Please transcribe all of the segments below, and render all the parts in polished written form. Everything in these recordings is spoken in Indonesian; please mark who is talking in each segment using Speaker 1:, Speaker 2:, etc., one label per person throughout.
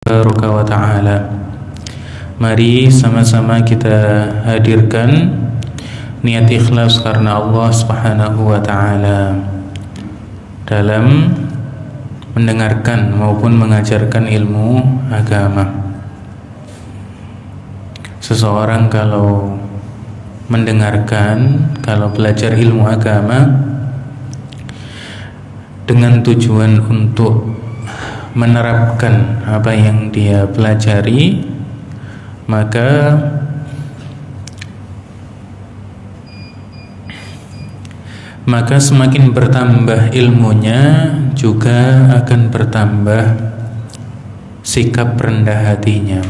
Speaker 1: Baraka wa ta'ala. Mari sama-sama kita hadirkan niat ikhlas karena Allah Subhanahu wa ta'ala dalam mendengarkan maupun mengajarkan ilmu agama. Seseorang kalau mendengarkan, kalau belajar ilmu agama dengan tujuan untuk menerapkan apa yang dia pelajari, maka semakin bertambah ilmunya, juga akan bertambah sikap rendah hatinya.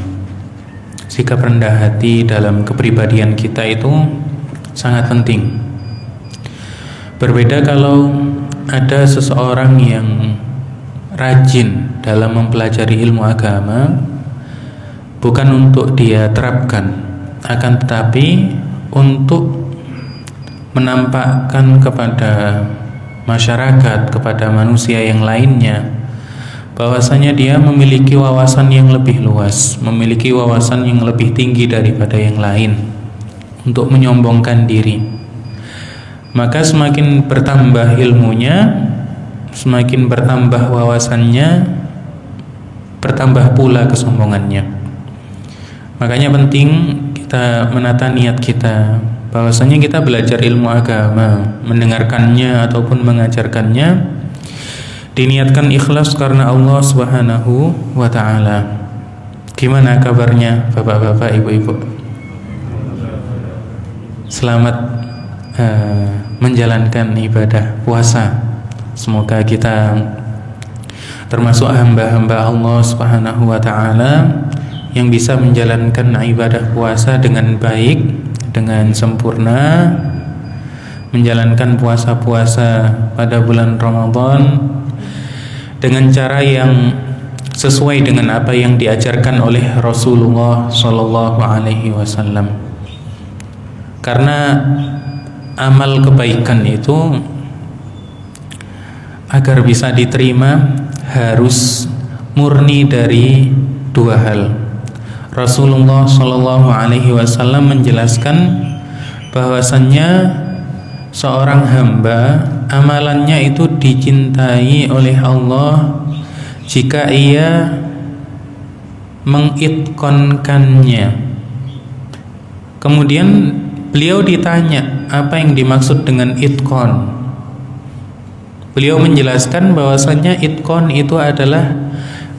Speaker 1: Sikap rendah hati dalam kepribadian kita itu sangat penting. Berbeda kalau ada seseorang yang rajin dalam mempelajari ilmu agama, bukan untuk dia terapkan, akan tetapi untuk menampakkan kepada masyarakat, kepada manusia yang lainnya, bahwasanya dia memiliki wawasan yang lebih luas, memiliki wawasan yang lebih tinggi daripada yang lain, untuk menyombongkan diri. Maka semakin bertambah ilmunya, semakin bertambah wawasannya, bertambah pula kesombongannya. Makanya penting kita menata niat kita, bahwasanya kita belajar ilmu agama, mendengarkannya ataupun mengajarkannya, diniatkan ikhlas karena Allah Subhanahu wa ta'ala. Gimana kabarnya bapak-bapak, ibu-ibu? Selamat menjalankan ibadah puasa. Semoga kita termasuk hamba-hamba Allah Subhanahu wa ta'ala yang bisa menjalankan ibadah puasa dengan baik, dengan sempurna, menjalankan puasa-puasa pada bulan Ramadan dengan cara yang sesuai dengan apa yang diajarkan oleh Rasulullah Sallallahu Alaihi Wasallam. Karena amal kebaikan itu agar bisa diterima harus murni dari dua hal. Rasulullah Shallallahu Alaihi Wasallam menjelaskan bahwasannya seorang hamba amalannya itu dicintai oleh Allah jika ia mengitqankannya. Kemudian beliau ditanya apa yang dimaksud dengan itqan. Beliau menjelaskan bahwasannya itqan itu adalah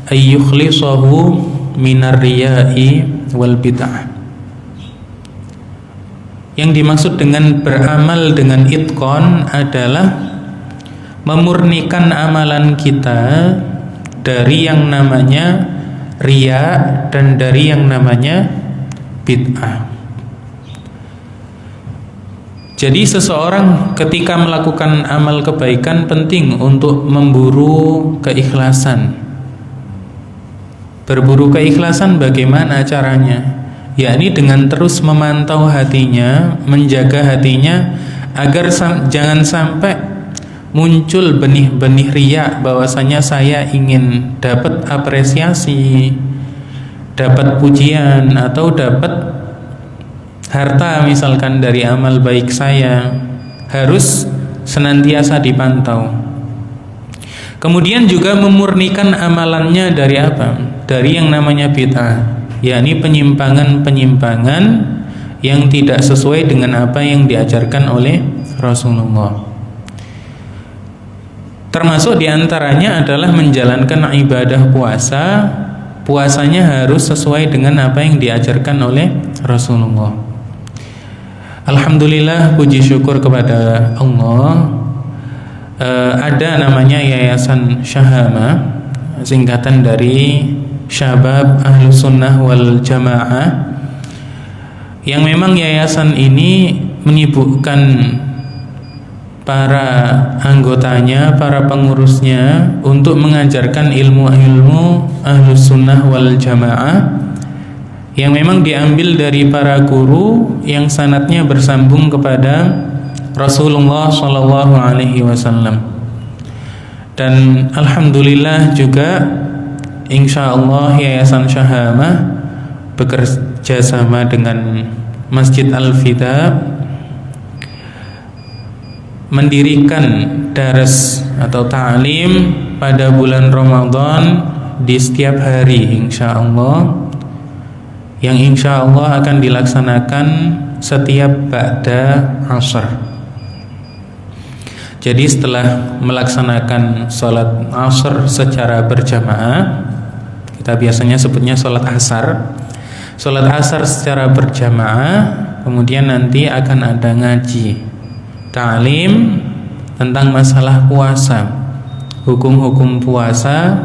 Speaker 1: ayyukhlisahu minar riya'i wal bid'ah. Yang dimaksud dengan beramal dengan itqan adalah memurnikan amalan kita dari yang namanya riya dan dari yang namanya bid'ah. Jadi seseorang ketika melakukan amal kebaikan penting untuk memburu keikhlasan. Berburu keikhlasan bagaimana caranya? Yakni dengan terus memantau hatinya, menjaga hatinya agar jangan sampai muncul benih-benih riya bahwasanya saya ingin dapat apresiasi, dapat pujian atau dapat harta misalkan dari amal baik saya. Harus senantiasa dipantau. Kemudian juga memurnikan amalannya dari apa? Dari yang namanya bid'ah, yakni penyimpangan-penyimpangan yang tidak sesuai dengan apa yang diajarkan oleh Rasulullah. Termasuk diantaranya adalah menjalankan ibadah puasa. Puasanya harus sesuai dengan apa yang diajarkan oleh Rasulullah. Alhamdulillah, puji syukur kepada Allah, ada namanya Yayasan Syahama, singkatan dari Syabab Ahlus Sunnah wal Jamaah, yang memang yayasan ini menyibukkan para anggotanya, para pengurusnya untuk mengajarkan ilmu-ilmu Ahlus Sunnah wal Jamaah yang memang diambil dari para guru yang sanadnya bersambung kepada Rasulullah Shallallahu Alaihi Wasallam. Dan alhamdulillah juga insya Allah Yayasan Syahamah bekerja sama dengan Masjid Al-Fida mendirikan daras atau ta'lim pada bulan Ramadan di setiap hari insya Allah, yang insya Allah akan dilaksanakan setiap ba'da asar. Jadi setelah melaksanakan sholat asar secara berjamaah, kita biasanya sebutnya sholat asar. Sholat asar secara berjamaah, kemudian nanti akan ada ngaji ta'lim tentang masalah puasa, hukum-hukum puasa,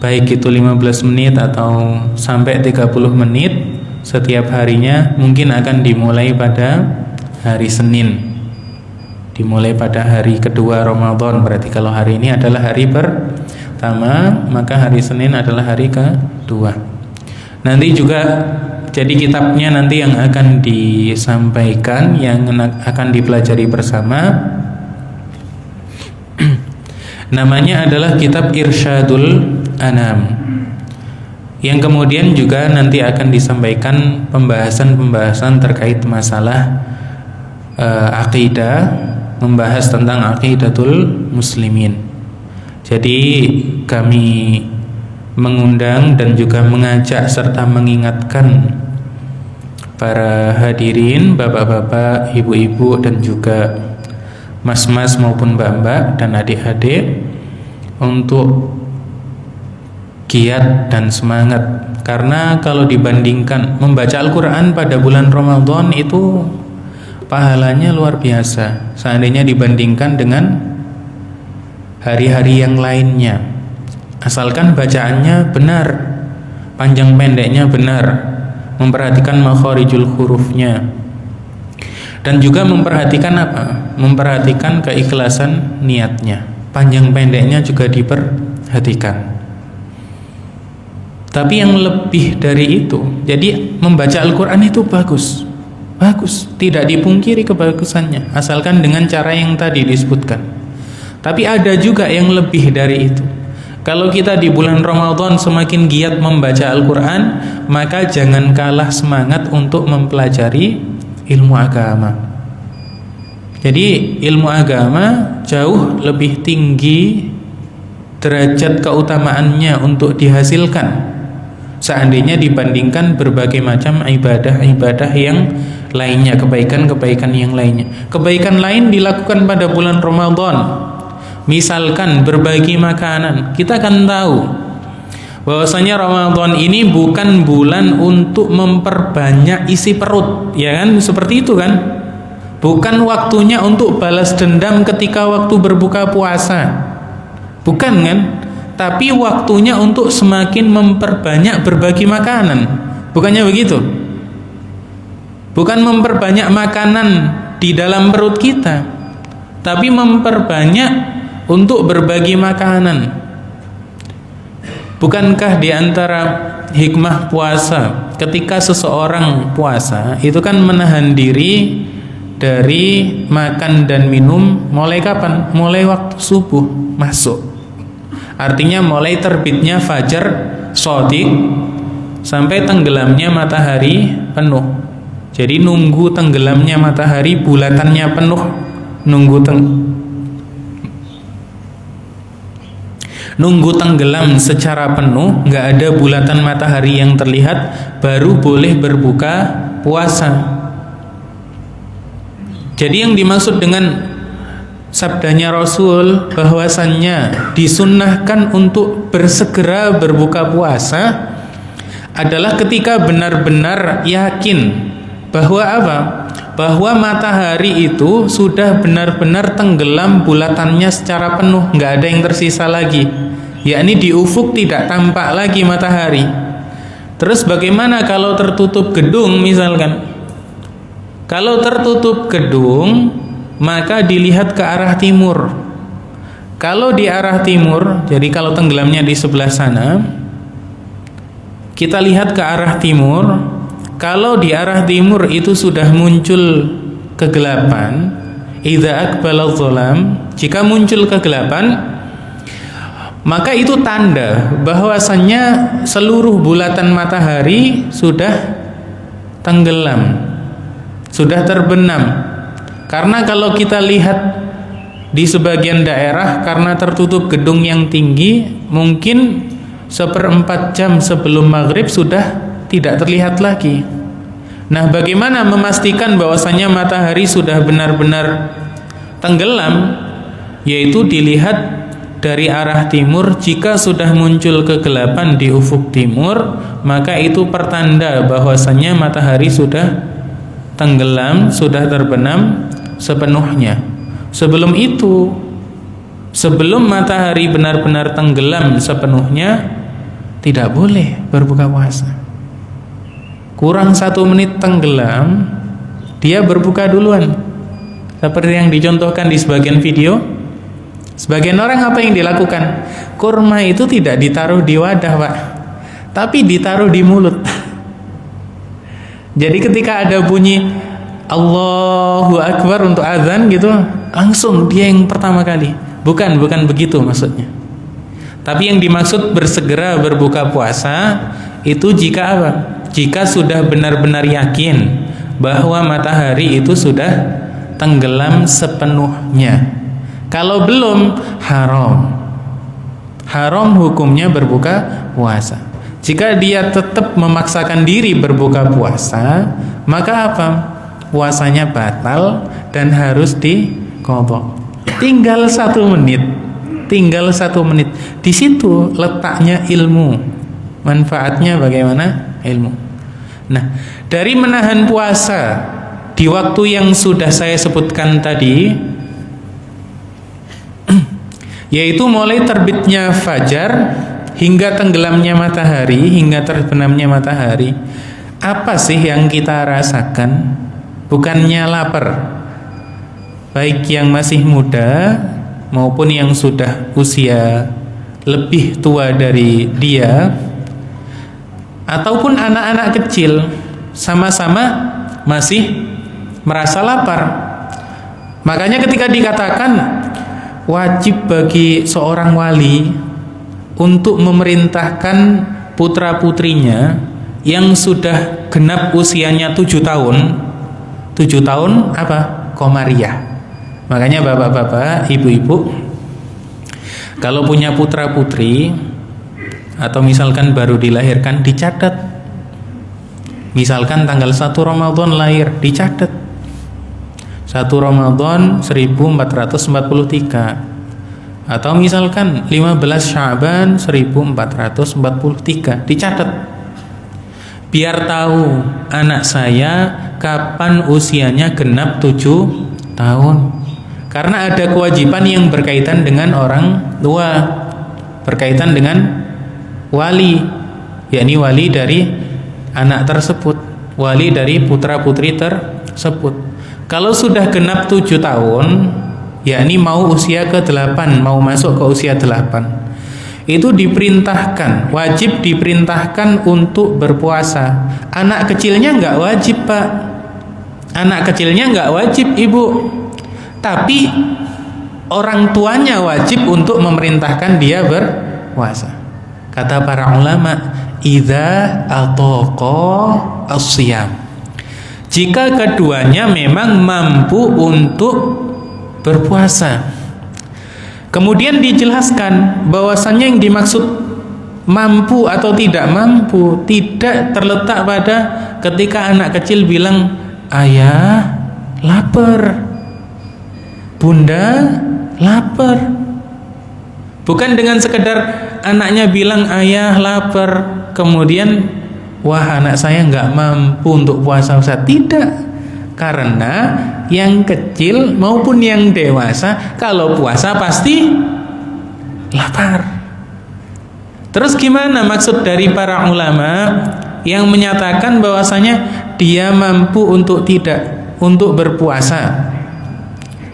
Speaker 1: baik itu 15 menit atau sampai 30 menit setiap harinya. Mungkin akan dimulai pada hari Senin, dimulai pada hari kedua Ramadan. Berarti kalau hari ini adalah hari pertama, maka hari Senin adalah hari kedua. Nanti juga jadi kitabnya nanti yang akan disampaikan, yang akan dipelajari bersama, namanya adalah kitab Irsyadul Anam, yang kemudian juga nanti akan disampaikan pembahasan-pembahasan terkait masalah akidah, membahas tentang aqidatul muslimin. Jadi kami mengundang dan juga mengajak serta mengingatkan para hadirin, bapak-bapak, ibu-ibu, dan juga mas-mas maupun mbak-mbak dan adik-adik untuk giat dan semangat. Karena kalau dibandingkan membaca Al-Quran pada bulan Ramadan itu pahalanya luar biasa seandainya dibandingkan dengan hari-hari yang lainnya, asalkan bacaannya benar, panjang pendeknya benar, memperhatikan makharijul hurufnya, dan juga memperhatikan apa? Memperhatikan keikhlasan niatnya. Panjang pendeknya juga diperhatikan. Tapi yang lebih dari itu, jadi membaca Al-Quran itu bagus, tidak dipungkiri kebagusannya, asalkan dengan cara yang tadi disebutkan. Tapi ada juga yang lebih dari itu. Kalau kita di bulan Ramadan semakin giat membaca Al-Quran, maka jangan kalah semangat untuk mempelajari ilmu agama. Jadi ilmu agama jauh lebih tinggi derajat keutamaannya untuk dihasilkan seandainya dibandingkan berbagai macam ibadah-ibadah yang lainnya, kebaikan-kebaikan yang lainnya. Kebaikan lain dilakukan pada bulan Ramadan, misalkan berbagi makanan. Kita akan tahu bahwasanya Ramadan ini bukan bulan untuk memperbanyak isi perut, ya kan? Seperti itu kan? Bukan waktunya untuk balas dendam ketika waktu berbuka puasa, bukan kan? Tapi waktunya untuk semakin memperbanyak berbagi makanan, bukannya begitu? Bukan memperbanyak makanan di dalam perut kita, tapi memperbanyak untuk berbagi makanan. Bukankah di antara hikmah puasa, ketika seseorang puasa itu kan menahan diri dari makan dan minum mulai kapan? Mulai waktu subuh masuk. Artinya mulai terbitnya fajar shadiq sampai tenggelamnya matahari penuh. Jadi nunggu tenggelamnya matahari, bulatannya penuh, nunggu tenggelam secara penuh, nggak ada bulatan matahari yang terlihat, baru boleh berbuka puasa. Jadi yang dimaksud dengan sabdanya Rasul bahwasannya disunnahkan untuk bersegera berbuka puasa adalah ketika benar-benar yakin bahwa apa? Bahwa matahari itu sudah benar-benar tenggelam bulatannya secara penuh, nggak ada yang tersisa lagi, yakni di ufuk tidak tampak lagi matahari. Terus bagaimana kalau tertutup gedung misalkan? Kalau tertutup gedung, maka dilihat ke arah timur. Kalau di arah timur, jadi kalau tenggelamnya di sebelah sana, kita lihat ke arah timur. Kalau di arah timur itu sudah muncul kegelapan, idza aqbala dhalam, jika muncul kegelapan, maka itu tanda bahwasannya seluruh bulatan matahari sudah tenggelam, sudah terbenam. Karena kalau kita lihat di sebagian daerah, karena tertutup gedung yang tinggi, mungkin 1/4 jam sebelum maghrib sudah tidak terlihat lagi. Nah, bagaimana memastikan bahwasannya matahari sudah benar-benar tenggelam? Yaitu dilihat dari arah timur. Jika sudah muncul kegelapan di ufuk timur, maka itu pertanda bahwasannya matahari sudah tenggelam, sudah terbenam sepenuhnya. Sebelum itu, sebelum matahari benar-benar tenggelam sepenuhnya, tidak boleh berbuka puasa. Kurang 1 menit tenggelam, dia berbuka duluan. Seperti yang dicontohkan di sebagian video. Sebagian orang apa yang dilakukan? Kurma itu tidak ditaruh di wadah, Pak, tapi ditaruh di mulut. Jadi ketika ada bunyi Allahu Akbar untuk azan gitu, langsung dia yang pertama kali. Bukan begitu maksudnya. Tapi yang dimaksud bersegera berbuka puasa itu jika apa? Jika sudah benar-benar yakin bahwa matahari itu sudah tenggelam sepenuhnya. Kalau belum, haram hukumnya berbuka puasa. Jika dia tetap memaksakan diri berbuka puasa, maka apa? Puasanya batal dan harus diqadha. Tinggal 1 menit. Di situ letaknya ilmu. Manfaatnya bagaimana? Ilmu. Nah, dari menahan puasa di waktu yang sudah saya sebutkan tadi, yaitu mulai terbitnya fajar hingga tenggelamnya matahari, hingga terbenamnya matahari, apa sih yang kita rasakan? Bukannya lapar, baik yang masih muda maupun yang sudah usia lebih tua dari dia, ataupun anak-anak kecil, sama-sama masih merasa lapar. Makanya ketika dikatakan wajib bagi seorang wali untuk memerintahkan putra-putrinya yang sudah genap usianya 7 tahun. 7 tahun apa? Komariah. Makanya bapak-bapak, ibu-ibu, kalau punya putra-putri atau misalkan baru dilahirkan, dicatat. Misalkan tanggal 1 Ramadan lahir, dicatat. 1 Ramadan 1443, atau misalkan 15 Sya'ban 1443, dicatat. Biar tahu anak saya kapan usianya genap 7 tahun. Karena ada kewajiban yang berkaitan dengan orang tua, berkaitan dengan wali, yakni wali dari anak tersebut, wali dari putra-putri tersebut. Kalau sudah genap 7 tahun, yakni mau usia ke-8, mau masuk ke usia 8, itu diperintahkan, wajib diperintahkan untuk berpuasa. Anak kecilnya nggak wajib, Pak. Anak kecilnya nggak wajib, Ibu. Tapi orang tuanya wajib untuk memerintahkan dia berpuasa. Kata para ulama, idza ataqa as-siyam, jika keduanya memang mampu untuk berpuasa. Kemudian dijelaskan bahwasannya yang dimaksud mampu atau tidak mampu tidak terletak pada ketika anak kecil bilang, ayah lapar, bunda lapar. Bukan dengan sekedar anaknya bilang ayah lapar, kemudian wah anak saya nggak mampu untuk puasa, Ustaz. Tidak. Karena yang kecil maupun yang dewasa kalau puasa pasti lapar. Terus gimana maksud dari para ulama yang menyatakan bahwasanya dia mampu untuk berpuasa?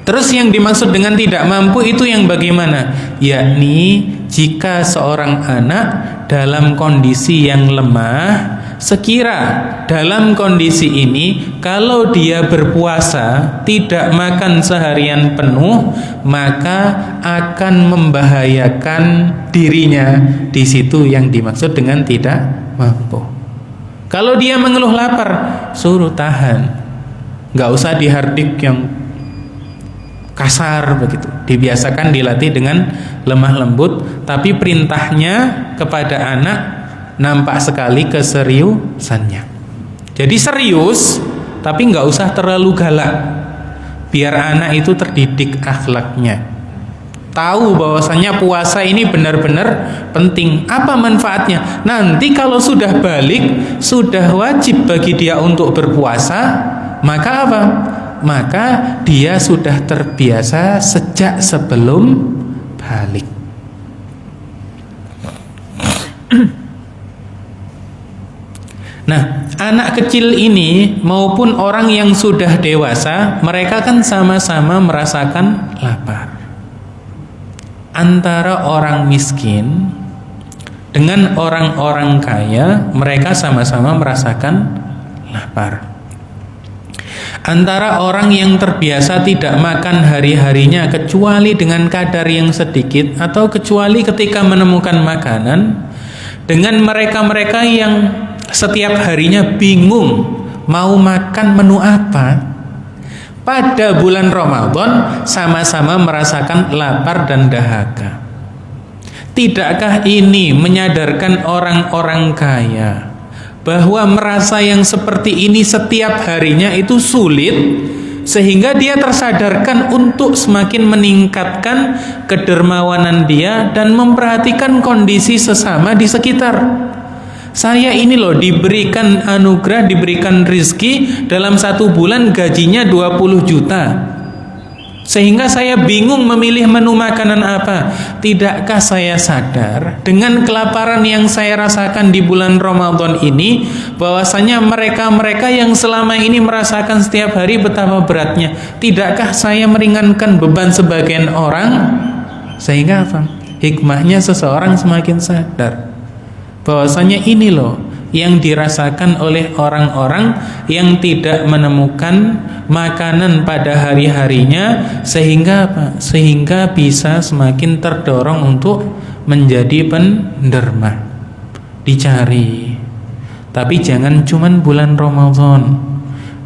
Speaker 1: Terus yang dimaksud dengan tidak mampu itu yang bagaimana? Yakni jika seorang anak dalam kondisi yang lemah sekira dalam kondisi ini kalau dia berpuasa tidak makan seharian penuh, maka akan membahayakan dirinya. Di situ yang dimaksud dengan tidak mampu. Kalau dia mengeluh lapar, suruh tahan, nggak usah dihardik yang kasar begitu, dibiasakan dilatih dengan lemah lembut. Tapi perintahnya kepada anak nampak sekali keseriusannya. Jadi serius, tapi nggak usah terlalu galak, biar anak itu terdidik akhlaknya, tahu bahwasanya puasa ini benar-benar penting. Apa manfaatnya? Nanti kalau sudah balik, sudah wajib bagi dia untuk berpuasa, maka apa? Maka dia sudah terbiasa sejak sebelum balik. Nah, anak kecil ini maupun orang yang sudah dewasa, mereka kan sama-sama merasakan lapar. Antara orang miskin dengan orang-orang kaya, mereka sama-sama merasakan lapar. Antara orang yang terbiasa tidak makan hari-harinya kecuali dengan kadar yang sedikit atau kecuali ketika menemukan makanan, dengan mereka-mereka yang setiap harinya bingung mau makan menu apa, pada bulan Ramadan sama-sama merasakan lapar dan dahaga. Tidakkah ini menyadarkan orang-orang kaya bahwa merasa yang seperti ini setiap harinya itu sulit, sehingga dia tersadarkan untuk semakin meningkatkan kedermawanan dia dan memperhatikan kondisi sesama di sekitar. Saya ini loh diberikan anugerah, diberikan rizki, dalam 1 bulan gajinya 20 juta, sehingga saya bingung memilih menu makanan apa. Tidakkah saya sadar dengan kelaparan yang saya rasakan di bulan Ramadan ini, bahwasanya mereka-mereka yang selama ini merasakan setiap hari betapa beratnya, tidakkah saya meringankan beban sebagian orang? Sehingga apa? Hikmahnya seseorang semakin sadar bahwasanya ini loh yang dirasakan oleh orang-orang yang tidak menemukan makanan pada hari-harinya, sehingga apa? Sehingga bisa semakin terdorong untuk menjadi penderma. Dicari, tapi jangan cuman bulan Ramadan,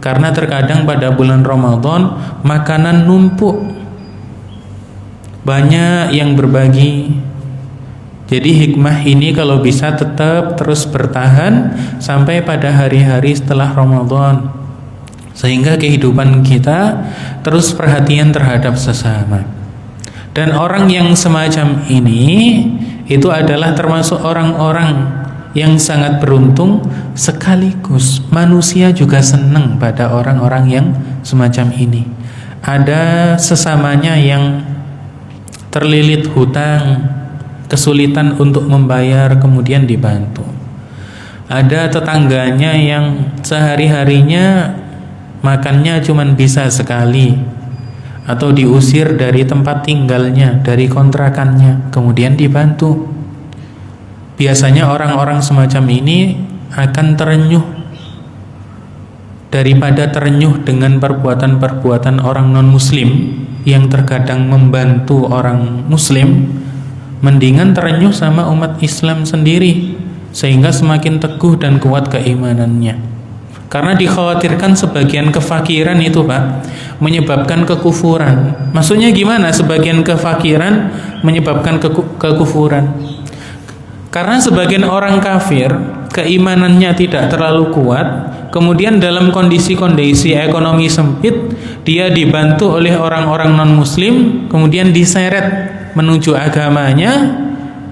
Speaker 1: karena terkadang pada bulan Ramadan makanan numpuk, banyak yang berbagi. Jadi hikmah ini kalau bisa tetap terus bertahan sampai pada hari-hari setelah Ramadan, sehingga kehidupan kita terus perhatian terhadap sesama. Dan orang yang semacam ini itu adalah termasuk orang-orang yang sangat beruntung, sekaligus manusia juga senang pada orang-orang yang semacam ini. Ada sesamanya yang terlilit hutang, kesulitan untuk membayar, kemudian dibantu. Ada tetangganya yang sehari-harinya makannya cuma bisa sekali, atau diusir dari tempat tinggalnya, dari kontrakannya, kemudian dibantu. Biasanya orang-orang semacam ini akan terenyuh daripada terenyuh dengan perbuatan-perbuatan orang non-muslim yang terkadang membantu orang muslim. Mendingan terenyuh sama umat Islam sendiri, sehingga semakin teguh dan kuat keimanannya. Karena dikhawatirkan sebagian kefakiran itu Pak menyebabkan kekufuran. Maksudnya gimana sebagian kefakiran menyebabkan kekufuran? Karena sebagian orang kafir keimanannya tidak terlalu kuat, kemudian dalam kondisi-kondisi ekonomi sempit dia dibantu oleh orang-orang non-muslim, kemudian diseret menuju agamanya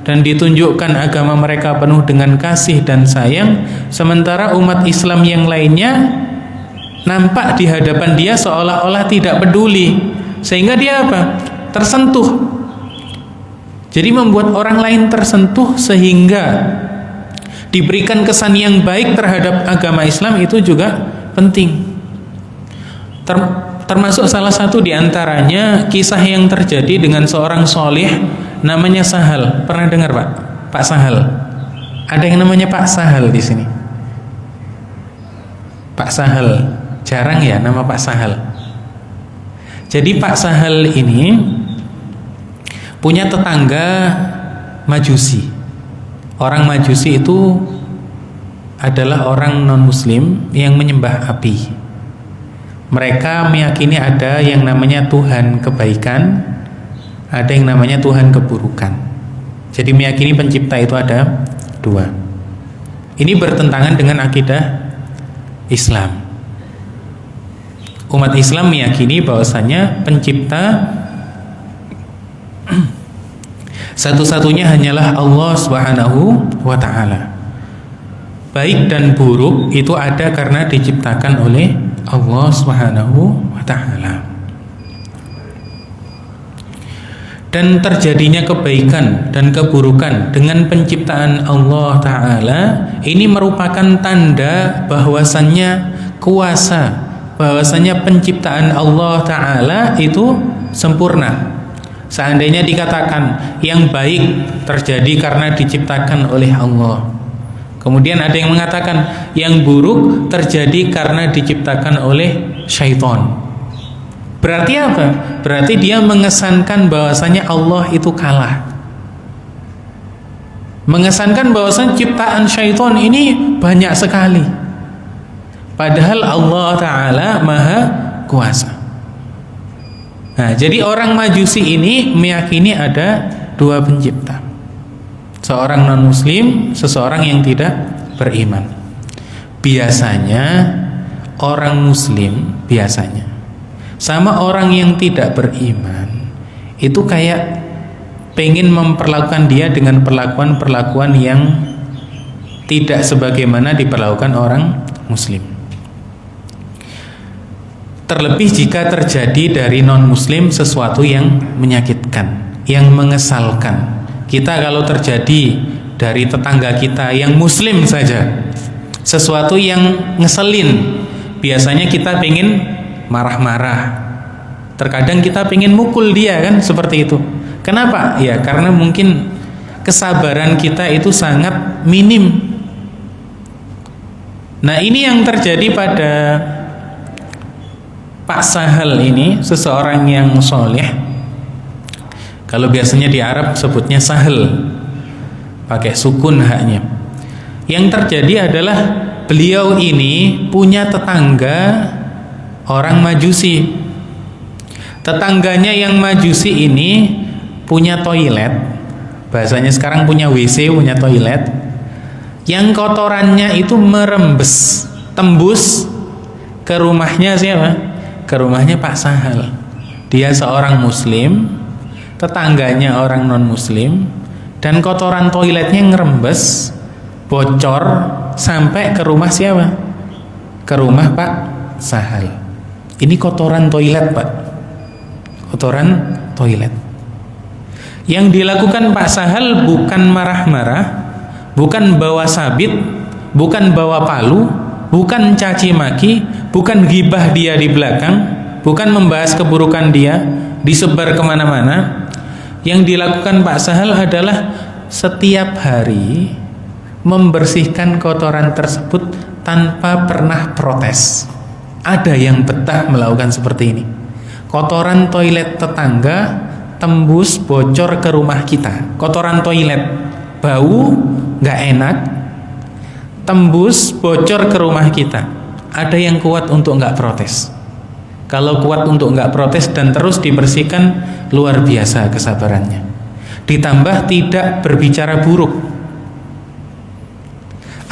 Speaker 1: dan ditunjukkan agama mereka penuh dengan kasih dan sayang, sementara umat Islam yang lainnya nampak di hadapan dia seolah-olah tidak peduli, sehingga dia apa? Tersentuh. Jadi membuat orang lain tersentuh, sehingga diberikan kesan yang baik terhadap agama Islam itu juga penting. Termasuk salah satu diantaranya kisah yang terjadi dengan seorang soleh namanya Sahal. Pernah dengar Pak? Pak Sahal. Ada yang namanya Pak Sahal di sini. Pak Sahal. Jarang ya nama Pak Sahal. Jadi Pak Sahal ini punya tetangga Majusi. Orang Majusi itu adalah orang non-muslim yang menyembah api. Mereka meyakini ada yang namanya Tuhan kebaikan, ada yang namanya Tuhan keburukan. Jadi meyakini pencipta itu ada dua. Ini bertentangan dengan akidah Islam. Umat Islam meyakini bahwasanya pencipta satu-satunya hanyalah Allah Subhanahu wa ta'ala. Baik dan buruk itu ada karena diciptakan oleh Allah Subhanahu wa ta'ala. Dan terjadinya kebaikan dan keburukan dengan penciptaan Allah ta'ala ini merupakan tanda bahwasannya kuasa, bahwasannya penciptaan Allah ta'ala itu sempurna. Seandainya dikatakan yang baik terjadi karena diciptakan oleh Allah, kemudian ada yang mengatakan yang buruk terjadi karena diciptakan oleh syaitan, berarti apa? Berarti dia mengesankan bahwasanya Allah itu kalah, mengesankan bahwasanya ciptaan syaitan ini banyak sekali, padahal Allah Ta'ala maha kuasa. Nah, jadi orang Majusi ini meyakini ada dua pencipta, seorang non-muslim, seseorang yang tidak beriman. Biasanya orang muslim biasanya sama orang yang tidak beriman itu kayak pengen memperlakukan dia dengan perlakuan-perlakuan yang tidak sebagaimana diperlakukan orang muslim. Terlebih jika terjadi dari non-muslim sesuatu yang menyakitkan, yang mengesalkan. Kita kalau terjadi dari tetangga kita yang muslim saja sesuatu yang ngeselin, biasanya kita pengen marah-marah. Terkadang kita pengen mukul dia, kan, seperti itu. Kenapa? Ya karena mungkin kesabaran kita itu sangat minim. Nah, ini yang terjadi pada Pak Sahal ini, seseorang yang soleh. Kalau biasanya di Arab sebutnya Sahal, pakai sukun haknya. Yang terjadi adalah beliau ini punya tetangga orang Majusi. Tetangganya yang Majusi ini punya toilet, bahasanya sekarang punya WC, punya toilet, yang kotorannya itu merembes, tembus ke rumahnya siapa? Ke rumahnya Pak Sahal. Dia seorang muslim, tetangganya orang non muslim, dan kotoran toiletnya ngerembes, bocor sampai ke rumah siapa? Ke rumah Pak Sahal. Ini kotoran toilet, Pak. Kotoran toilet. Yang dilakukan Pak Sahal bukan marah-marah, bukan bawa sabit, bukan bawa palu, bukan caci maki, bukan gibah dia di belakang, bukan membahas keburukan dia, disebar kemana-mana. Yang dilakukan Pak Sahal adalah setiap hari membersihkan kotoran tersebut tanpa pernah protes. Ada yang betah melakukan seperti ini. Kotoran toilet tetangga tembus bocor ke rumah kita. Kotoran toilet bau, nggak enak, tembus bocor ke rumah kita. Ada yang kuat untuk nggak protes. Kalau kuat untuk nggak protes dan terus dibersihkan, luar biasa kesabarannya. Ditambah tidak berbicara buruk.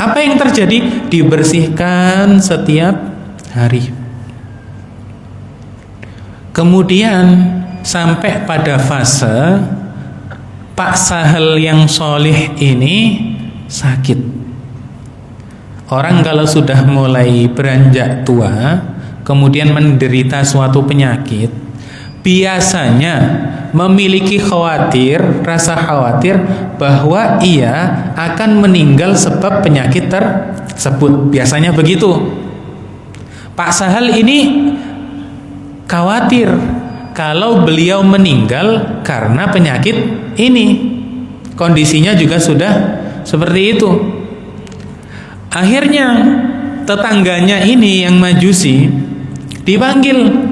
Speaker 1: Apa yang terjadi? Dibersihkan setiap hari. Kemudian sampai pada fase Pak Sahal yang solih ini sakit. Orang kalau sudah mulai beranjak tua, kemudian menderita suatu penyakit, biasanya memiliki rasa khawatir bahwa ia akan meninggal sebab penyakit tersebut. Biasanya begitu. Pak Sahal ini khawatir kalau beliau meninggal karena penyakit ini. Kondisinya juga sudah seperti itu. Akhirnya tetangganya ini yang Majusi dipanggil.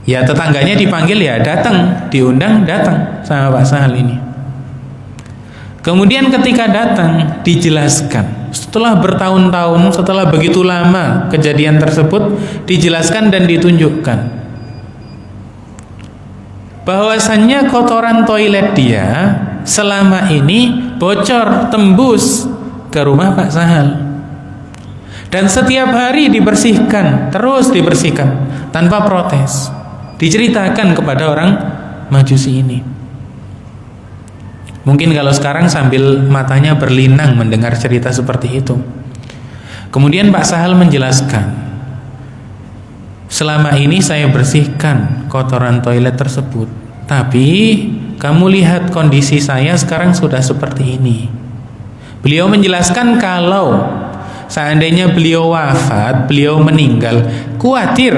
Speaker 1: Ya tetangganya dipanggil, ya datang, diundang datang sama Pak Sahal ini. Kemudian ketika datang dijelaskan, setelah bertahun-tahun, setelah begitu lama kejadian tersebut, dijelaskan dan ditunjukkan bahwasannya kotoran toilet dia selama ini bocor tembus ke rumah Pak Sahal, dan setiap hari dibersihkan, terus dibersihkan tanpa protes. Diceritakan kepada orang Majusi ini. Mungkin kalau sekarang sambil matanya berlinang mendengar cerita seperti itu. Kemudian Pak Sahal menjelaskan, selama ini saya bersihkan kotoran toilet tersebut, tapi kamu lihat kondisi saya sekarang sudah seperti ini. Beliau menjelaskan kalau seandainya beliau wafat, beliau meninggal, khawatir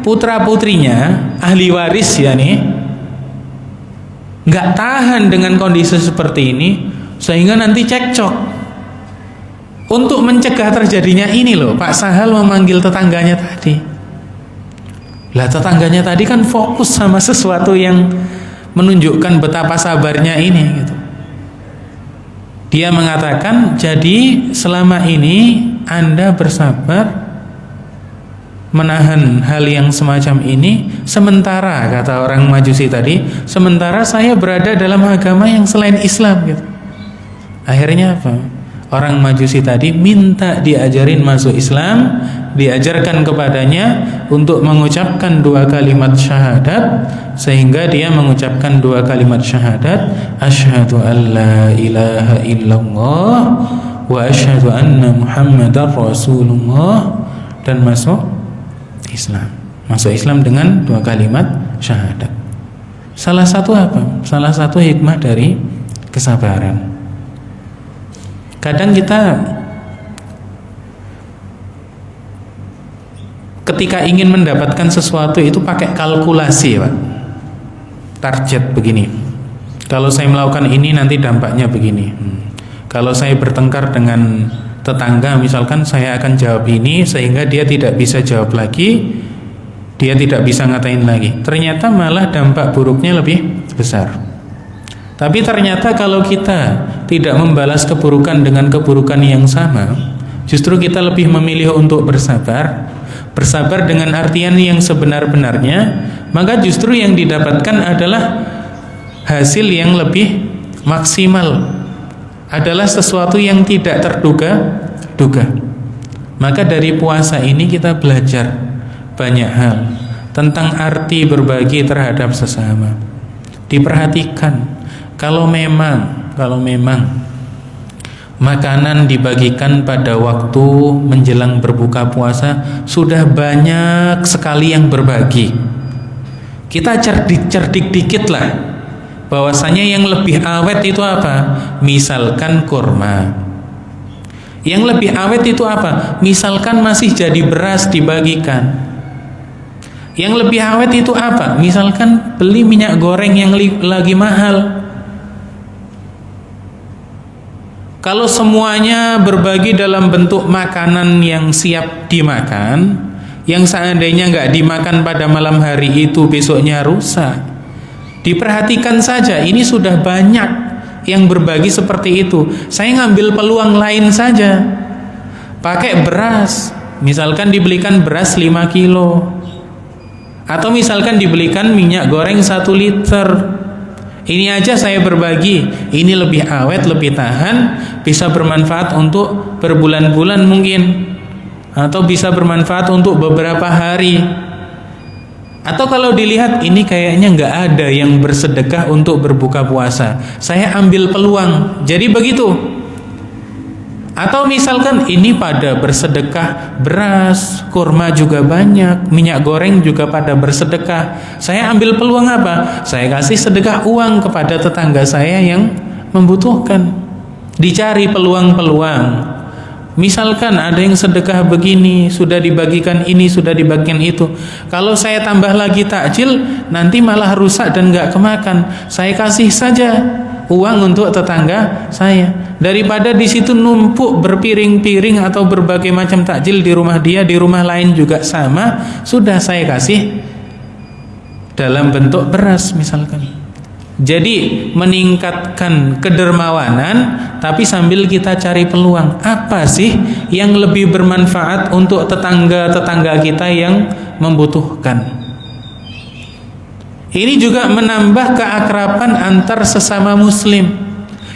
Speaker 1: putra-putrinya, ahli waris ya nih, nggak tahan dengan kondisi seperti ini, sehingga nanti cekcok. Untuk mencegah terjadinya ini loh, Pak Sahal memanggil tetangganya tadi. Lah tetangganya tadi kan fokus sama sesuatu yang menunjukkan betapa sabarnya ini gitu. Dia mengatakan, jadi selama ini Anda bersabar menahan hal yang semacam ini, sementara, kata orang Majusi tadi, sementara saya berada dalam agama yang selain Islam gitu. Akhirnya apa? Orang Majusi tadi minta diajarin masuk Islam, diajarkan kepadanya untuk mengucapkan 2 kalimat syahadat, sehingga dia mengucapkan 2 kalimat syahadat, asyhadu an la ilaha illallah wa asyhadu anna muhammadar rasulullah, dan masuk Islam. Masuk Islam dengan 2 kalimat syahadat. Salah satu apa? Salah satu hikmah dari kesabaran. Kadang kita ketika ingin mendapatkan sesuatu itu pakai kalkulasi, Pak. Target begini. Kalau saya melakukan ini nanti dampaknya begini. Kalau saya bertengkar dengan tetangga misalkan, saya akan jawab ini sehingga dia tidak bisa jawab lagi, dia tidak bisa ngatain lagi. Ternyata malah dampak buruknya lebih besar. Tapi ternyata kalau kita tidak membalas keburukan dengan keburukan yang sama, justru kita lebih memilih untuk bersabar. Bersabar dengan artian yang sebenar-benarnya, maka justru yang didapatkan adalah hasil yang lebih maksimal, adalah sesuatu yang tidak terduga-duga. Maka dari puasa ini kita belajar banyak hal tentang arti berbagi terhadap sesama. Diperhatikan, kalau memang makanan dibagikan pada waktu menjelang berbuka puasa, sudah banyak sekali yang berbagi. Kita cerdik dikit lah, bahwasanya yang lebih awet itu apa? Misalkan kurma. Yang lebih awet itu apa? Misalkan masih jadi beras dibagikan. Yang lebih awet itu apa? Misalkan beli minyak goreng yang lagi mahal. Kalau semuanya berbagi dalam bentuk makanan yang siap dimakan, yang seandainya nggak dimakan pada malam hari itu besoknya rusak. Diperhatikan saja, ini sudah banyak yang berbagi seperti itu. Saya ngambil peluang lain saja, pakai beras, misalkan dibelikan beras 5 kilo, atau misalkan dibelikan minyak goreng 1 liter. Ini aja saya berbagi, ini lebih awet, lebih tahan, bisa bermanfaat untuk berbulan-bulan mungkin, atau bisa bermanfaat untuk beberapa hari. Atau kalau dilihat ini kayaknya nggak ada yang bersedekah untuk berbuka puasa, saya ambil peluang, jadi begitu. Atau misalkan ini pada bersedekah beras, kurma juga banyak, minyak goreng juga pada bersedekah, saya ambil peluang apa? Saya kasih sedekah uang kepada tetangga saya yang membutuhkan. Dicari peluang-peluang. Misalkan ada yang sedekah begini, sudah dibagikan ini, sudah dibagikan itu. Kalau saya tambah lagi takjil, nanti malah rusak dan gak kemakan. Saya kasih saja uang untuk tetangga saya. Daripada di situ numpuk berpiring-piring atau berbagai macam takjil di rumah dia, di rumah lain juga sama, sudah saya kasih dalam bentuk beras misalkan. Jadi meningkatkan kedermawanan, tapi sambil kita cari peluang. Apa sih yang lebih bermanfaat untuk tetangga-tetangga kita yang membutuhkan? Ini juga menambah keakraban antar sesama muslim.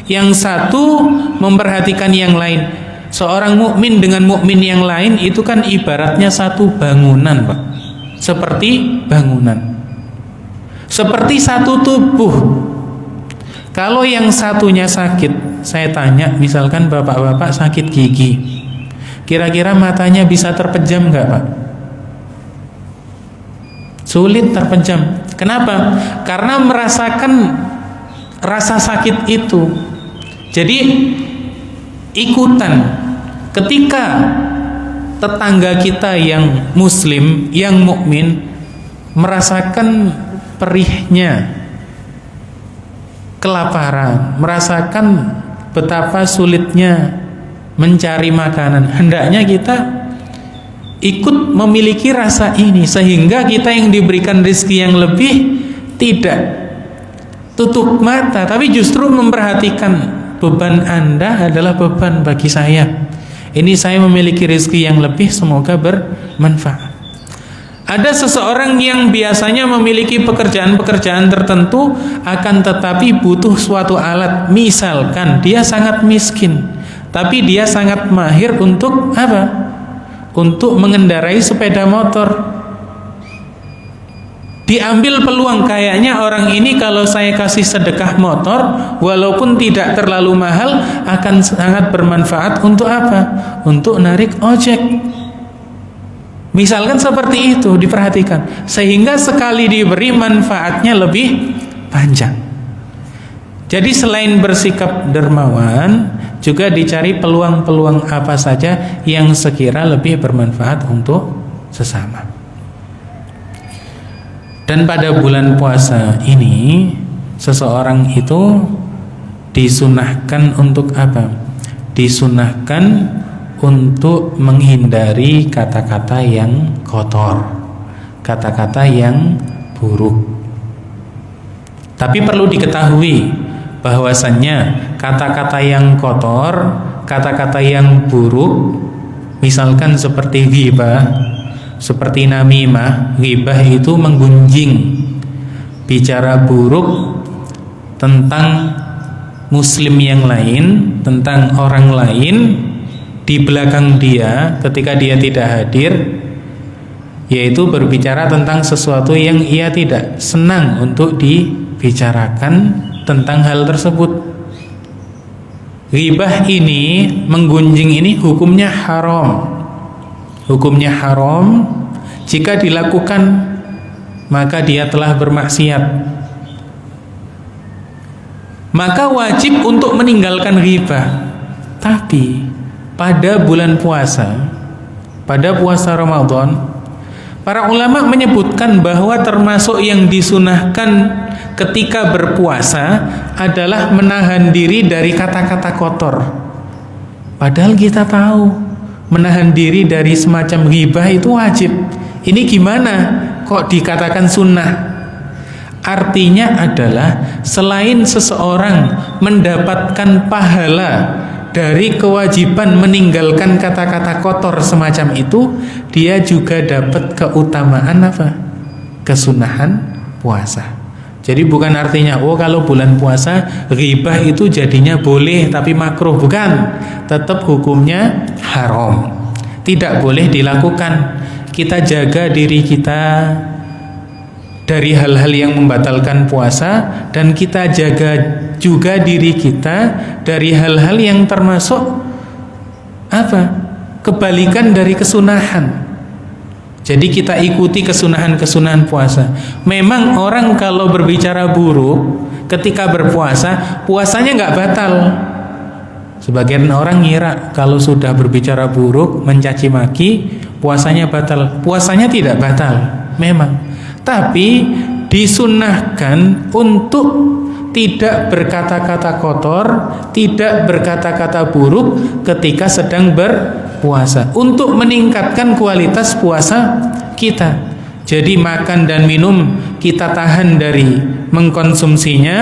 Speaker 1: Yang satu memperhatikan yang lain. Seorang mukmin dengan mukmin yang lain itu kan ibaratnya satu bangunan, Pak. Seperti bangunan. Seperti satu tubuh. Kalau yang satunya sakit, saya tanya, misalkan bapak-bapak sakit gigi, kira-kira matanya bisa terpejam nggak, Pak? Sulit terpejam. Kenapa? Karena merasakan rasa sakit itu. Jadi ikutan. Ketika tetangga kita yang muslim, yang mukmin merasakan perihnya kelaparan, merasakan betapa sulitnya mencari makanan, hendaknya kita ikut memiliki rasa ini, sehingga kita yang diberikan rezeki yang lebih tidak tutup mata, tapi justru memperhatikan beban Anda adalah beban bagi saya. Ini saya memiliki rezeki yang lebih, semoga bermanfaat. Ada seseorang yang biasanya memiliki pekerjaan-pekerjaan tertentu, akan tetapi butuh suatu alat. Misalkan dia sangat miskin, tapi dia sangat mahir untuk apa? Untuk mengendarai sepeda motor. Diambil peluang, kayaknya orang ini kalau saya kasih sedekah motor, walaupun tidak terlalu mahal, akan sangat bermanfaat untuk apa? Untuk narik ojek. Misalkan seperti itu, diperhatikan, sehingga sekali diberi manfaatnya lebih panjang. Jadi selain bersikap dermawan, juga dicari peluang-peluang apa saja yang sekira lebih bermanfaat untuk sesama. Dan pada bulan puasa ini, seseorang itu disunahkan untuk apa? Disunahkan untuk menghindari kata-kata yang kotor, kata-kata yang buruk. Tapi perlu diketahui bahwasannya kata-kata yang kotor, kata-kata yang buruk, misalkan seperti ghibah, seperti namimah. Ghibah itu menggunjing, bicara buruk tentang muslim yang lain, tentang orang lain di belakang dia ketika dia tidak hadir, yaitu berbicara tentang sesuatu yang ia tidak senang untuk dibicarakan tentang hal tersebut. Ghibah ini, menggunjing ini hukumnya haram. Hukumnya haram. Jika dilakukan, maka dia telah bermaksiat. Maka wajib untuk meninggalkan ghibah. Tapi pada bulan puasa, pada puasa Ramadan, para ulama menyebutkan bahwa termasuk yang disunahkan ketika berpuasa adalah menahan diri dari kata-kata kotor. Padahal kita tahu menahan diri dari semacam ghibah itu wajib. Ini gimana kok dikatakan sunnah? Artinya adalah selain seseorang mendapatkan pahala dari kewajiban meninggalkan kata-kata kotor semacam itu, dia juga dapat keutamaan apa? Kesunahan puasa. Jadi bukan artinya kalau bulan puasa ghibah itu jadinya boleh tapi makruh, bukan. Tetap hukumnya haram, tidak boleh dilakukan. Kita jaga diri kita dari hal-hal yang membatalkan puasa, dan kita jaga juga diri kita dari hal-hal yang termasuk apa? Kebalikan dari kesunahan. Jadi kita ikuti kesunahan-kesunahan puasa. Memang orang kalau berbicara buruk ketika berpuasa, puasanya nggak batal. Sebagian orang ngira kalau sudah berbicara buruk, mencaci maki, puasanya batal. Puasanya tidak batal, memang. Tapi disunahkan untuk tidak berkata-kata kotor, tidak berkata-kata buruk ketika sedang berpuasa, untuk meningkatkan kualitas puasa kita. Jadi makan dan minum kita tahan dari mengkonsumsinya,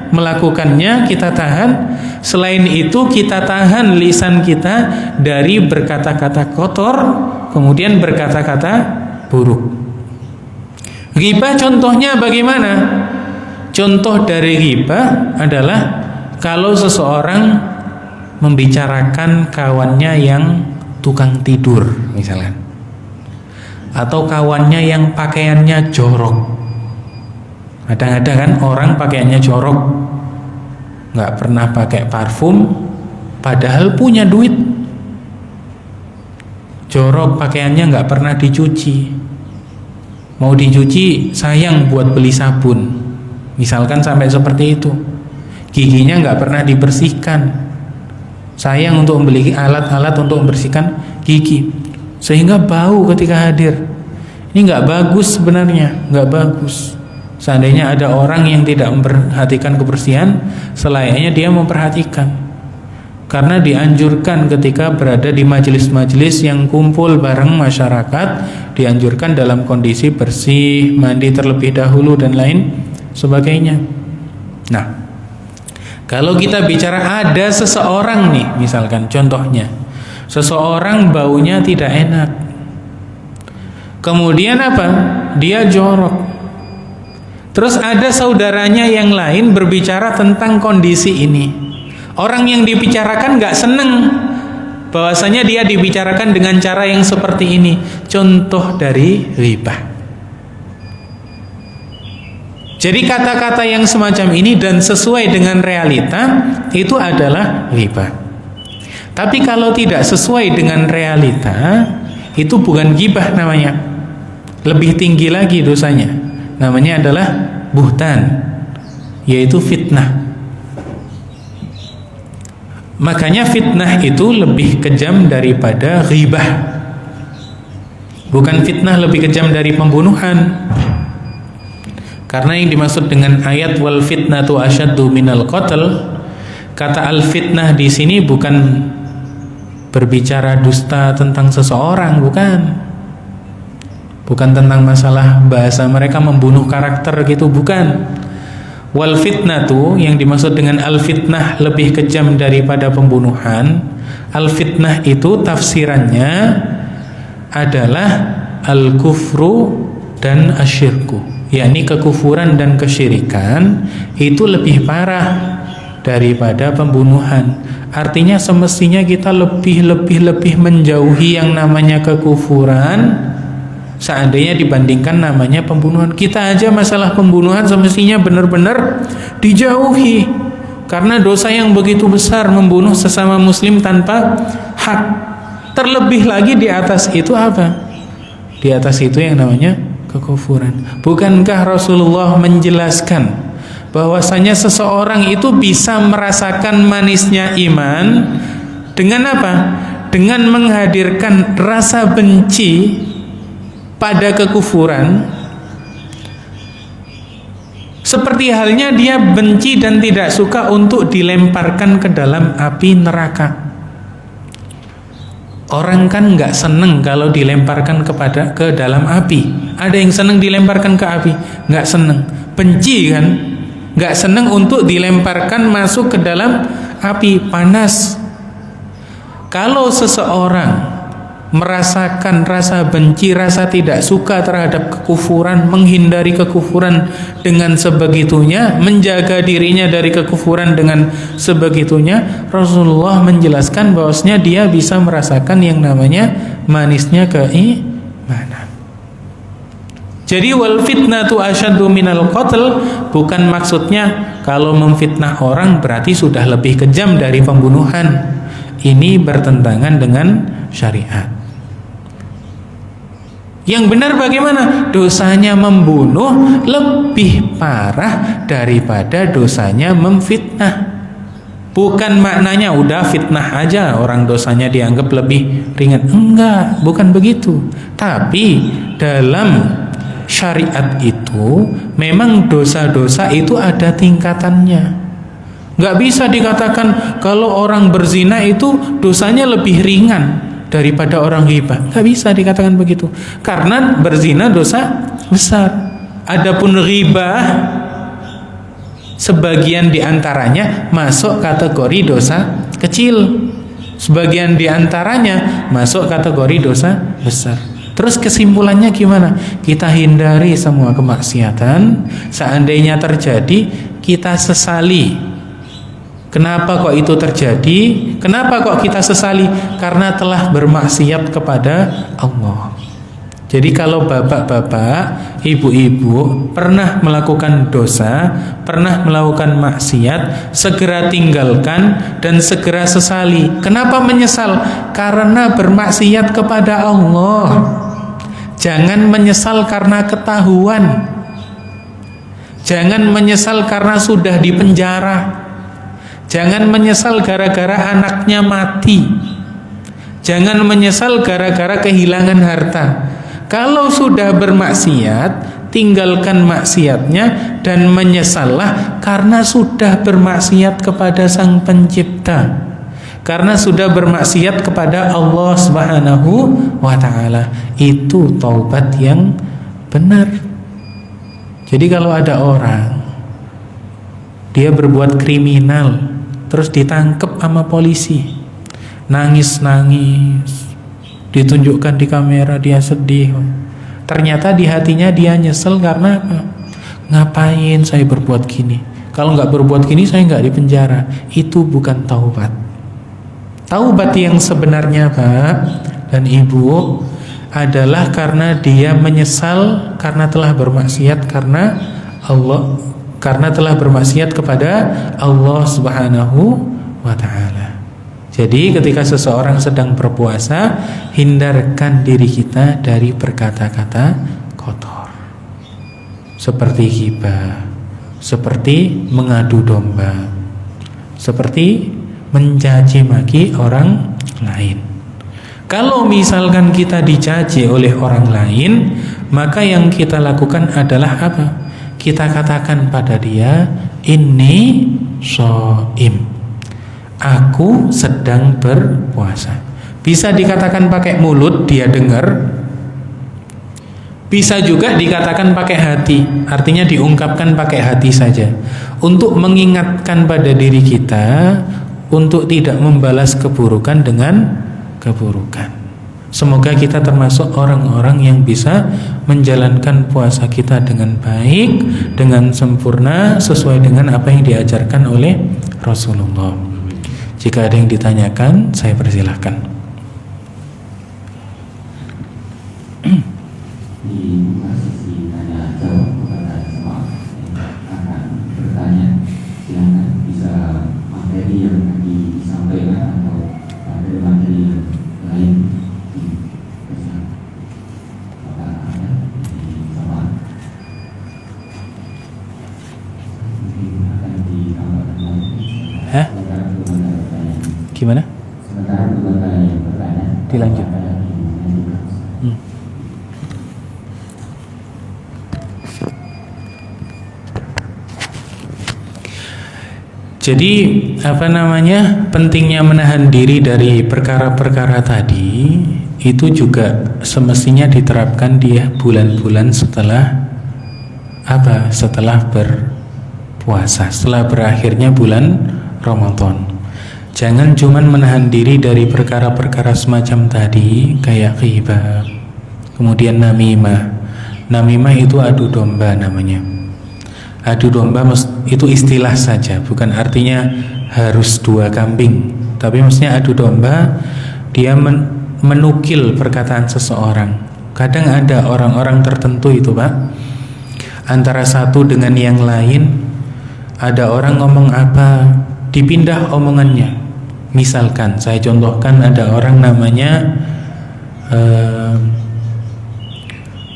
Speaker 1: melakukannya kita tahan. Selain itu kita tahan lisan kita dari berkata-kata kotor, kemudian berkata-kata buruk. Ghibah contohnya bagaimana? Contoh dari ghibah adalah kalau seseorang membicarakan kawannya yang tukang tidur misalnya, atau kawannya yang pakaiannya jorok. Ada kan orang pakaiannya jorok, nggak pernah pakai parfum, padahal punya duit. Jorok pakaiannya, nggak pernah dicuci. Mau dicuci sayang buat beli sabun, misalkan sampai seperti itu. Giginya nggak pernah dibersihkan, sayang untuk membeli alat-alat untuk membersihkan gigi, sehingga bau ketika hadir. Ini nggak bagus sebenarnya, nggak bagus. Seandainya ada orang yang tidak memperhatikan kebersihan, selayaknya dia memperhatikan. Karena dianjurkan ketika berada di majelis-majelis yang kumpul bareng masyarakat, dianjurkan dalam kondisi bersih, mandi terlebih dahulu dan lain sebagainya. Nah, kalau kita bicara ada seseorang nih, misalkan contohnya, seseorang baunya tidak enak, kemudian apa? Dia jorok. Terus ada saudaranya yang lain berbicara tentang kondisi ini. Orang yang dibicarakan gak seneng bahwasanya dia dibicarakan dengan cara yang seperti ini. Contoh dari ghibah. Jadi kata-kata yang semacam ini dan sesuai dengan realita itu adalah ghibah. Tapi kalau tidak sesuai dengan realita, itu bukan ghibah namanya. Lebih tinggi lagi dosanya. Namanya adalah buhtan, yaitu fitnah. Makanya fitnah itu lebih kejam daripada ghibah. Bukan fitnah lebih kejam dari pembunuhan. Karena yang dimaksud dengan ayat wal fitnatu asyaddu minal qatl, kata al fitnah di sini bukan berbicara dusta tentang seseorang, bukan. Bukan tentang masalah bahasa mereka membunuh karakter gitu, bukan. Wal fitnatu yang dimaksud dengan al fitnah lebih kejam daripada pembunuhan. Al fitnah itu tafsirannya adalah al kufru dan asyirku, yakni kekufuran dan kesyirikan itu lebih parah daripada pembunuhan. Artinya semestinya kita lebih menjauhi yang namanya kekufuran seandainya dibandingkan namanya pembunuhan. Kita aja masalah pembunuhan semestinya benar-benar dijauhi, karena dosa yang begitu besar membunuh sesama muslim tanpa hak. Terlebih lagi di atas itu apa? Di atas itu yang namanya kekufuran. Bukankah Rasulullah menjelaskan bahwasanya seseorang itu bisa merasakan manisnya iman dengan apa? Dengan menghadirkan rasa benci pada kekufuran, seperti halnya dia benci dan tidak suka untuk dilemparkan ke dalam api neraka. Orang kan nggak seneng kalau dilemparkan ke dalam api. Ada yang seneng dilemparkan ke api? Nggak seneng. Benci kan? Nggak seneng untuk dilemparkan masuk ke dalam api panas. Kalau seseorang merasakan rasa benci, rasa tidak suka terhadap kekufuran, menghindari kekufuran dengan sebegitunya, menjaga dirinya dari kekufuran dengan sebegitunya, Rasulullah menjelaskan bahwasanya dia bisa merasakan yang namanya manisnya keimanan. Jadi wal fitnatu asyaddu minal qatl bukan maksudnya kalau memfitnah orang berarti sudah lebih kejam dari pembunuhan. Ini bertentangan dengan syariat. Yang benar bagaimana? Dosanya membunuh lebih parah daripada dosanya memfitnah. Bukan maknanya udah fitnah aja orang dosanya dianggap lebih ringan. Enggak, bukan begitu. Tapi dalam syariat itu memang dosa-dosa itu ada tingkatannya. Nggak bisa dikatakan kalau orang berzina itu dosanya lebih ringan daripada orang ghibah. Nggak bisa dikatakan begitu, karena berzina dosa besar. Adapun ghibah sebagian diantaranya masuk kategori dosa kecil, sebagian diantaranya masuk kategori dosa besar. Terus kesimpulannya gimana? Kita hindari semua kemaksiatan. Seandainya terjadi, kita sesali. Kenapa kok itu terjadi? Kenapa kok kita sesali? Karena telah bermaksiat kepada Allah. Jadi kalau bapak-bapak, ibu-ibu pernah melakukan dosa, pernah melakukan maksiat, segera tinggalkan dan segera sesali. Kenapa menyesal? Karena bermaksiat kepada Allah. Jangan menyesal karena ketahuan. Jangan menyesal karena sudah dipenjara. Jangan menyesal gara-gara anaknya mati. Jangan menyesal gara-gara kehilangan harta. Kalau sudah bermaksiat, tinggalkan maksiatnya dan menyesallah karena sudah bermaksiat kepada Sang Pencipta, karena sudah bermaksiat kepada Allah Subhanahu wa ta'ala. Itu taubat yang benar. Jadi kalau ada orang dia berbuat kriminal terus ditangkap sama polisi, nangis-nangis, ditunjukkan di kamera dia sedih, ternyata di hatinya dia nyesel karena apa? Ngapain saya berbuat gini? Kalau nggak berbuat gini saya nggak dipenjara. Itu bukan taubat. Taubat yang sebenarnya Pak dan Ibu adalah karena dia menyesal karena telah bermaksiat karena Allah, karena telah bermaksiat kepada Allah Subhanahu wa ta'ala. Jadi ketika seseorang sedang berpuasa, hindarkan diri kita dari berkata-kata kotor, seperti ghibah, seperti mengadu domba, seperti mencaci maki orang lain. Kalau misalkan kita dicaci oleh orang lain, maka yang kita lakukan adalah apa? Kita katakan pada dia, inni shaim, aku sedang berpuasa. Bisa dikatakan pakai mulut, dia dengar. Bisa juga dikatakan pakai hati, artinya diungkapkan pakai hati saja, untuk mengingatkan pada diri kita untuk tidak membalas keburukan dengan keburukan. Semoga kita termasuk orang-orang yang bisa menjalankan puasa kita dengan baik, dengan sempurna, sesuai dengan apa yang diajarkan oleh Rasulullah. Jika ada yang ditanyakan, saya persilahkan.
Speaker 2: Di sesi tanya jawab kepada semua yang akan bertanya, silakan bisa materi yang disampaikan atau materi yang lain.
Speaker 1: Hah? Gimana? Dilanjut. Jadi pentingnya menahan diri dari perkara-perkara tadi itu juga semestinya diterapkan di bulan-bulan setelah berpuasa, setelah berakhirnya bulan Ramadan. Jangan cuman menahan diri dari perkara-perkara semacam tadi, kayak ghibah, kemudian namimah. Namimah itu adu domba namanya. Adu domba itu istilah saja, bukan artinya harus 2 kambing. Tapi maksudnya adu domba, dia menukil perkataan seseorang. Kadang ada orang-orang tertentu itu Pak, antara satu dengan yang lain, ada orang ngomong apa, dipindah omongannya. Misalkan saya contohkan, ada orang namanya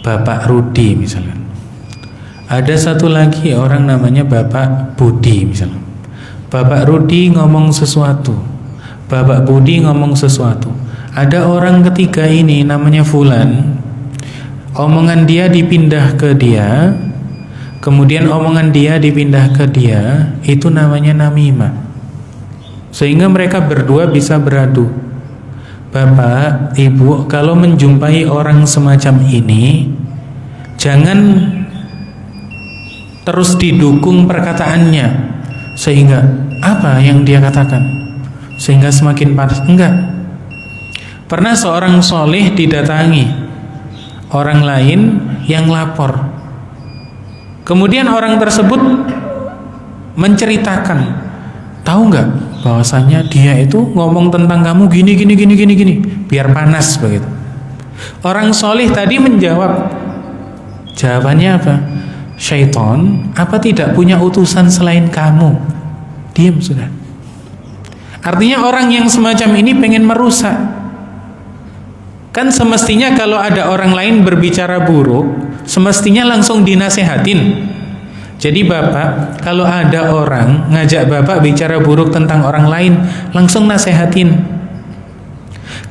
Speaker 1: Bapak Rudi misalkan. Ada satu lagi orang namanya Bapak Budi misalkan. Bapak Rudi ngomong sesuatu, Bapak Budi ngomong sesuatu. Ada orang ketiga ini namanya Fulan. omongan dia dipindah ke dia, kemudian omongan dia dipindah ke dia, itu namanya namimah. Sehingga mereka berdua bisa beradu. Bapak, Ibu, kalau menjumpai orang semacam ini, jangan terus didukung perkataannya sehingga apa yang dia katakan sehingga semakin panas. Enggak. Pernah seorang soleh didatangi orang lain yang lapor, kemudian orang tersebut menceritakan, tahu nggak bahwasanya dia itu ngomong tentang kamu gini, biar panas begitu. Orang soleh tadi menjawab, jawabannya apa? Syaitan apa tidak punya utusan selain kamu? Diam sudah. Artinya orang yang semacam ini pengen merusak. Kan semestinya kalau ada orang lain berbicara buruk, semestinya langsung dinasehatin. Jadi Bapak, kalau ada orang ngajak Bapak bicara buruk tentang orang lain, langsung nasehatin.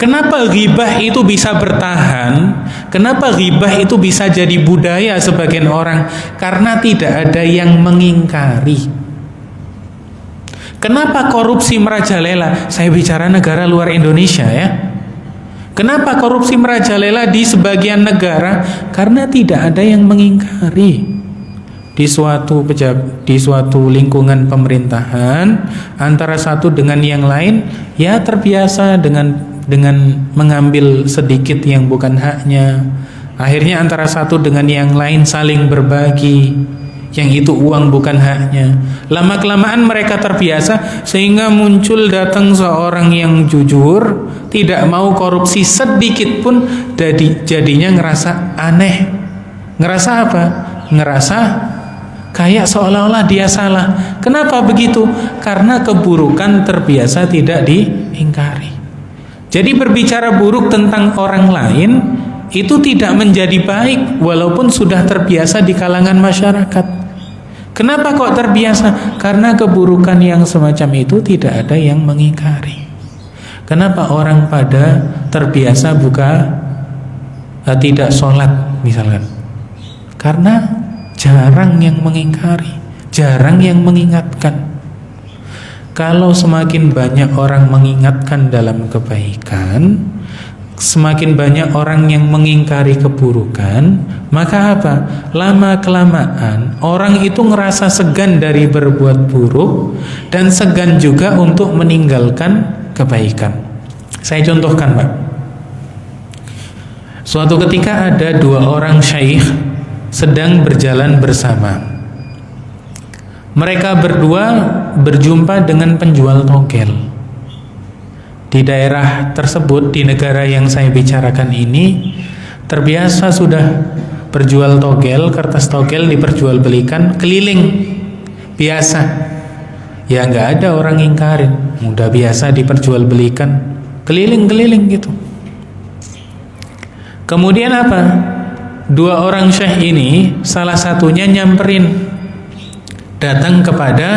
Speaker 1: Kenapa ghibah itu bisa bertahan? Kenapa ghibah itu bisa jadi budaya sebagian orang? Karena tidak ada yang mengingkari. Kenapa korupsi merajalela? Saya bicara negara luar Indonesia ya. Kenapa korupsi merajalela di sebagian negara? Karena tidak ada yang mengingkari. Di suatu lingkungan pemerintahan, antara satu dengan yang lain ya terbiasa dengan mengambil sedikit yang bukan haknya. Akhirnya antara satu dengan yang lain saling berbagi yang itu uang bukan haknya. Lama-kelamaan mereka terbiasa sehingga muncul datang seorang yang jujur, tidak mau korupsi sedikit pun, jadinya ngerasa aneh. Ngerasa apa? Ngerasa kayak seolah-olah dia salah. Kenapa begitu? Karena keburukan terbiasa tidak diingkari. Jadi berbicara buruk tentang orang lain itu tidak menjadi baik walaupun sudah terbiasa di kalangan masyarakat. Kenapa kok terbiasa? Karena keburukan yang semacam itu tidak ada yang mengingkari. Kenapa orang pada terbiasa tidak sholat misalkan? Karena jarang yang mengingkari, jarang yang mengingatkan. Kalau semakin banyak orang mengingatkan dalam kebaikan, semakin banyak orang yang mengingkari keburukan, maka apa? Lama-kelamaan orang itu ngerasa segan dari berbuat buruk dan segan juga untuk meninggalkan kebaikan. Saya contohkan, Pak. Suatu ketika ada dua orang syekh sedang berjalan bersama. Mereka berdua berjumpa dengan penjual togel. Di daerah tersebut, di negara yang saya bicarakan ini, terbiasa sudah berjual togel, kertas togel diperjualbelikan keliling. Biasa. Ya nggak ada orang ingkarin. Udah biasa diperjualbelikan keliling-keliling gitu. Kemudian apa? Dua orang syekh ini, salah satunya nyamperin, datang kepada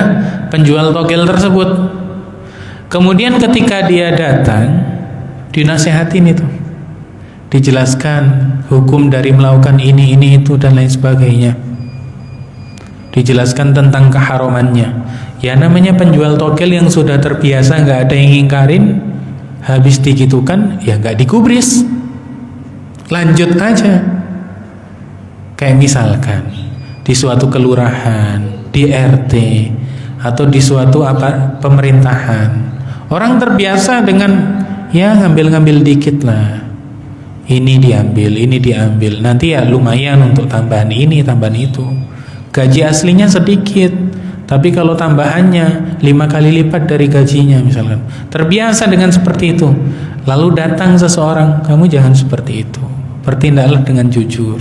Speaker 1: penjual togel tersebut. Kemudian ketika dia datang, dinasehatin itu, dijelaskan hukum dari melakukan ini itu dan lain sebagainya, dijelaskan tentang keharamannya. Ya namanya penjual togel yang sudah terbiasa nggak ada yang ngingkarin, habis digitukan ya nggak digubris, lanjut aja. Kayak misalkan di suatu kelurahan, di RT, atau di suatu pemerintahan, orang terbiasa dengan ya ngambil-ngambil dikit lah, ini diambil, nanti ya lumayan untuk tambahan ini, tambahan itu. Gaji aslinya sedikit, tapi kalau tambahannya 5 kali lipat dari gajinya misalkan. Terbiasa dengan seperti itu. Lalu datang seseorang, kamu jangan seperti itu, bertindaklah dengan jujur.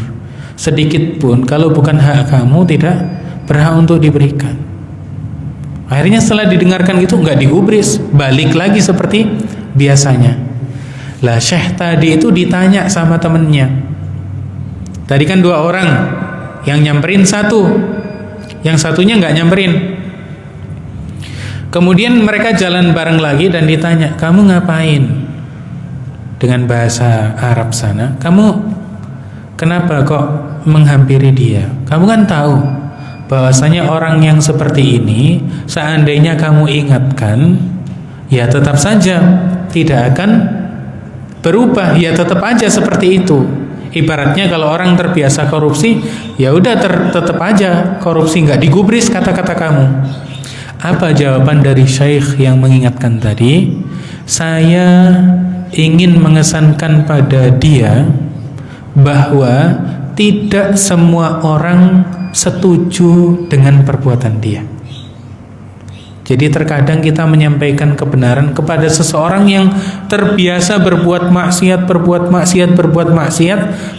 Speaker 1: Sedikit pun kalau bukan hak kamu tidak berhak untuk diberikan. Akhirnya setelah didengarkan itu nggak digubris, balik lagi seperti biasanya. Lah syekh tadi itu ditanya sama temennya. Tadi kan 2 orang, yang nyamperin satu, yang satunya nggak nyamperin. Kemudian mereka jalan bareng lagi dan ditanya, kamu ngapain? Dengan bahasa Arab sana, kamu kenapa kok menghampiri dia? Kamu kan tahu bahwasanya orang yang seperti ini seandainya kamu ingatkan, ya tetap saja tidak akan berubah, ya tetap aja seperti itu. Ibaratnya kalau orang terbiasa korupsi, ya udah tetap aja korupsi, nggak digubris kata-kata kamu. Apa jawaban dari Syekh yang mengingatkan tadi? Saya ingin mengesankan pada dia bahwa tidak semua orang setuju dengan perbuatan dia. Jadi terkadang kita menyampaikan kebenaran kepada seseorang yang terbiasa berbuat maksiat,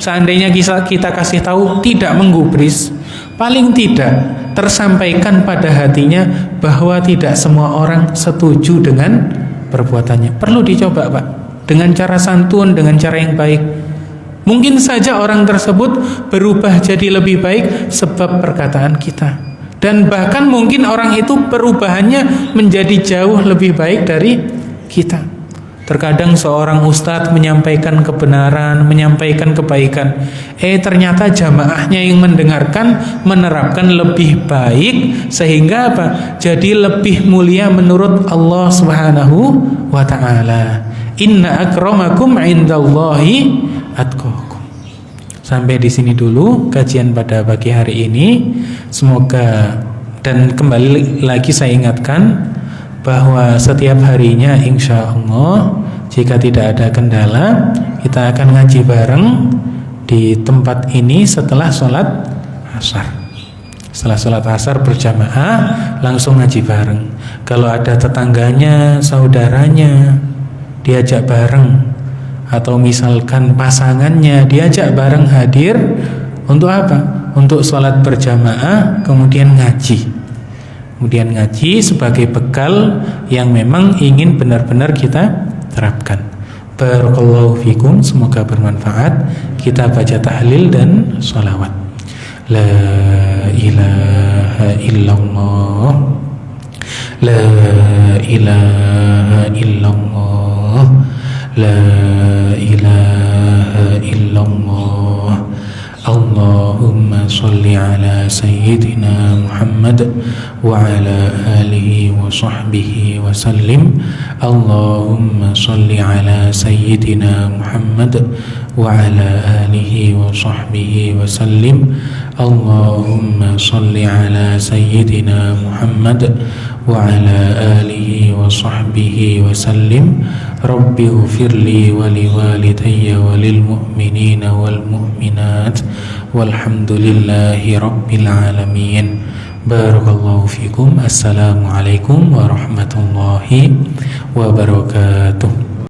Speaker 1: seandainya kita kasih tahu tidak menggubris, paling tidak tersampaikan pada hatinya bahwa tidak semua orang setuju dengan perbuatannya. Perlu dicoba, Pak, dengan cara santun, dengan cara yang baik. Mungkin saja orang tersebut berubah jadi lebih baik sebab perkataan kita. Dan bahkan mungkin orang itu perubahannya menjadi jauh lebih baik dari kita. Terkadang seorang ustadz menyampaikan kebenaran, menyampaikan kebaikan, ternyata jamaahnya yang mendengarkan menerapkan lebih baik, sehingga apa? Jadi lebih mulia menurut Allah Subhanahu wa ta'ala. Inna akramakum indallahi atqakum. Sampai di sini dulu kajian pada pagi hari ini. Semoga, dan kembali lagi saya ingatkan bahwa setiap harinya insya Allah, jika tidak ada kendala, kita akan ngaji bareng di tempat ini setelah sholat asar. Setelah sholat asar berjamaah langsung ngaji bareng. Kalau ada tetangganya, saudaranya, diajak bareng, atau misalkan pasangannya diajak bareng hadir. Untuk apa? Untuk sholat berjamaah, kemudian ngaji. Kemudian ngaji sebagai bekal yang memang ingin benar-benar kita terapkan. Barakallahu fikum, semoga bermanfaat. Kita baca tahlil dan sholawat. La ilaha illallah, la ilaha illallah, la ilaha illallah. Allahumma salli ala sayyidina Muhammad wa ala alihi wa sahbihi wa sallim. Allahumma salli ala sayyidina Muhammad wa ala alihi wa sahbihi wa sallim. Allahumma salli ala sayyidina Muhammad wa ala alihi wa sahbihi wa sallim. Rabbi ghfirli wa liwalidayya wa lil mu'minina wal mu'minat walhamdulillahi rabbil alamin. Barakallahu fikum. Assalamualaikum warahmatullahi wabarakatuh.